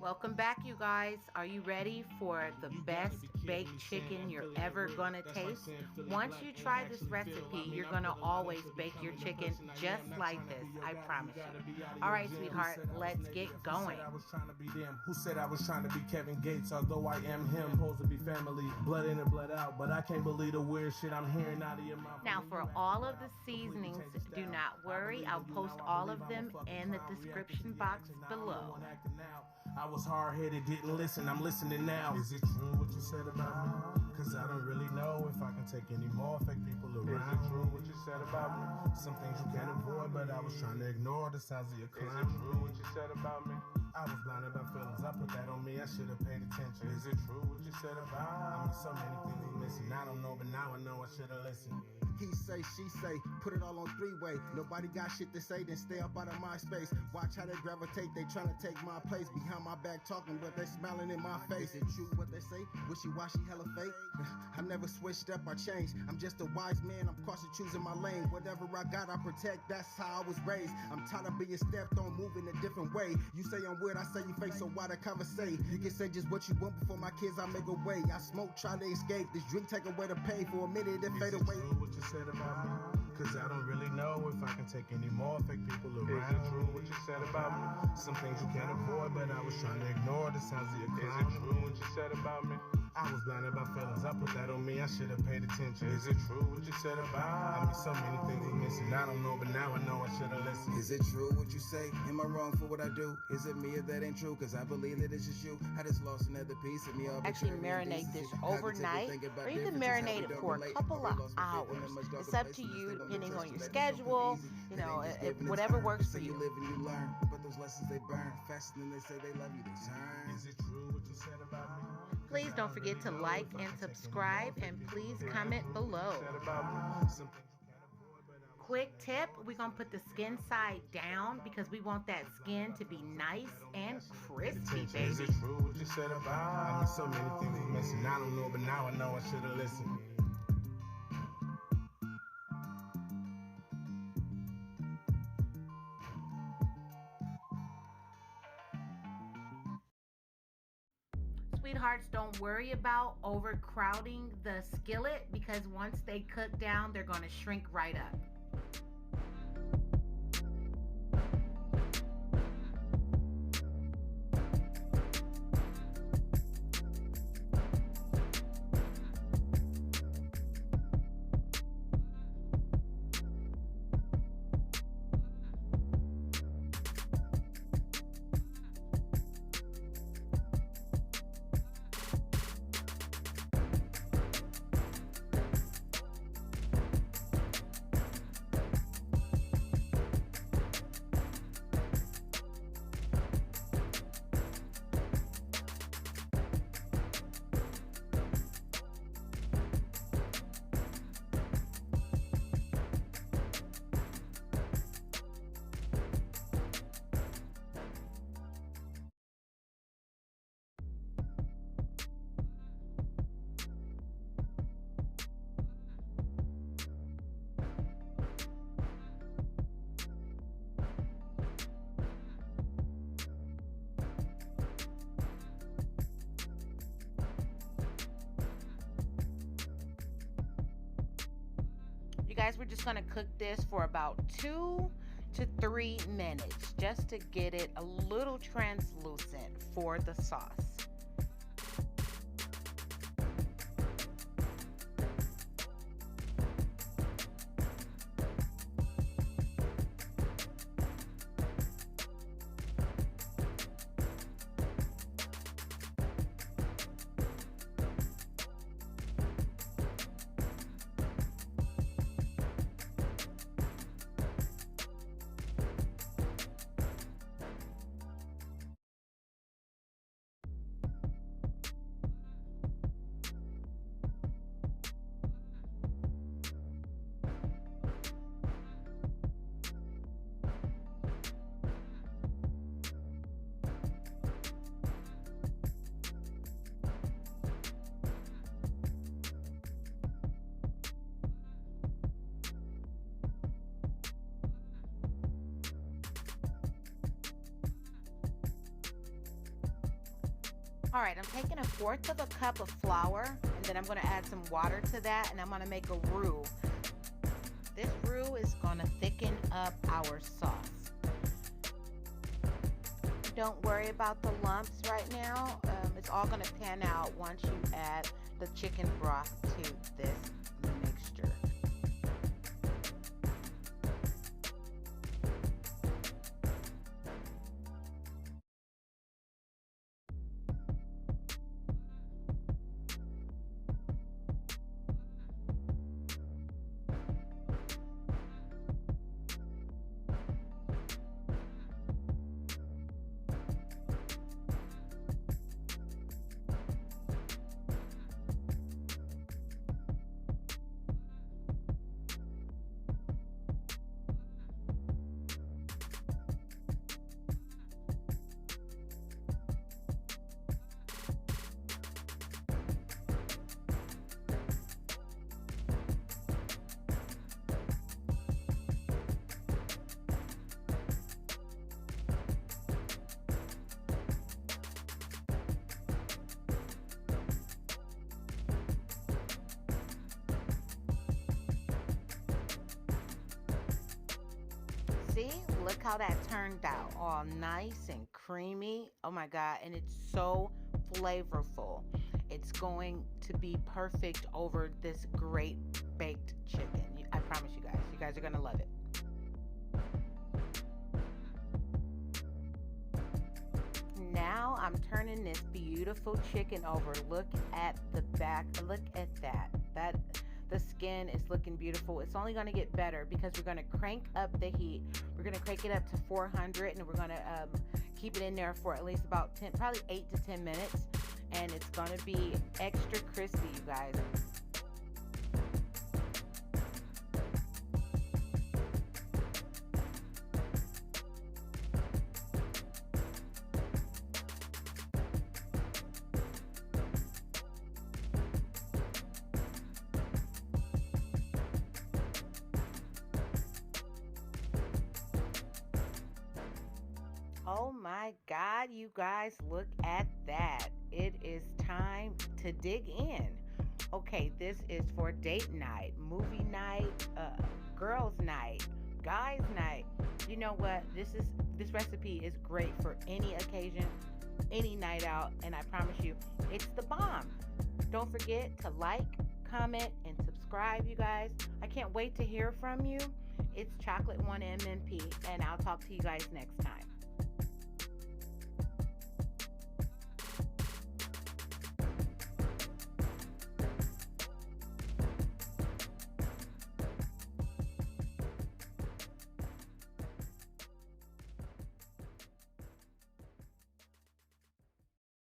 Welcome back, you guys. Are you ready for the best baked chicken you're ever gonna taste? Once you try this recipe, you're gonna always bake your chicken just like this, I promise you. All right, sweetheart, let's get going. Who said I was trying to be Kevin Gates? Although I am him, supposed to be family, blood in and blood out, but I can't believe the weird shit I'm hearing out of your mouth. Now, for all of the seasonings, do not worry. I'll post all of them in the description box below. I was hard-headed, didn't listen, I'm listening now. Is it true what you said about me? Cause I don't really know if I can take any more fake people around. Is it true what you said about me? Some things you can't avoid, but I was trying to ignore the sounds of your clown. Is it true what you said about me? I was blinded by feelings, I put that on me, I should have paid attention. Is it true what you said about me? I mean, so many things we missing, I don't know, but now I know I should have listened. He say, she say, put it all on three-way. Nobody got shit to say, then stay up out of my space. Watch how they gravitate, they trying to take my place. Behind my back talking, but they smiling in my face. Is it true what they say? Wishy-washy, hella fake? I never switched up, I changed. I'm just a wise man, I'm cautious choosing my lane. Whatever I got, I protect, that's how I was raised. I'm tired of being stepped on, moving a different way. You say I'm weird, I say you fake, so why the conversate? You can say just what you want before my kids, I make a way. I smoke, try to escape, this drink take away the pain. For a minute, it fade away. Said about me, cause I don't really know if I can take any more fake people around. Is it true what you said about me? Some things you can't avoid, but I was trying to ignore the sounds of your clown. Is it true what you said about me? I was blinded by feelings, I put that on me, I should have paid attention. Is it true what you said about me? I mean, so many things we missing, I don't know, but now I know I should have listened. Is it true what you say? Am I wrong for what I do? Is it me if that ain't true? Cause I believe that it's just you. I just lost another piece of me. Actually marinate this overnight, or you can marinate it for a couple of hours. It's up to you, depending on your schedule, you know, whatever works for you. You live and you learn, but those lessons they burn faster than they say they love you, they turn. Is it true what you said about me? Please don't forget to like and subscribe, and please comment below. Quick tip, we're going to put the skin side down because we want that skin to be nice and crispy, baby. Is it true what you said about me? I mean, so many things we missing, I don't know, but now I know I should have listened. Sweethearts, don't worry about overcrowding the skillet because once they cook down, they're going to shrink right up. Guys, we're just going to cook this for about 2 to 3 minutes just to get it a little translucent for the sauce. All right, I'm taking 1/4 of a cup of flour, and then I'm gonna add some water to that, and I'm gonna make a roux. This roux is gonna thicken up our sauce. Don't worry about the lumps right now. It's all gonna pan out once you add the chicken broth to this mixture. See, look how that turned out, all nice and creamy. Oh my God, and it's so flavorful. It's going to be perfect over this great baked chicken. I promise you guys are gonna love it. Now I'm turning this beautiful chicken over. Look at the back, look at that. The skin is looking beautiful. It's only gonna get better because we're gonna crank up the heat. We're gonna crank it up to 400, and we're gonna keep it in there for at least about 10, probably 8 to 10 minutes. And it's gonna be extra crispy, you guys. Oh my God, you guys, look at that. It is time to dig in. Okay, this is for date night, movie night, girls night, guys night. You know what? This recipe is great for any occasion, any night out, and I promise you, it's the bomb. Don't forget to like, comment, and subscribe, you guys. I can't wait to hear from you. It's Chocolate 1MMP, and I'll talk to you guys next time.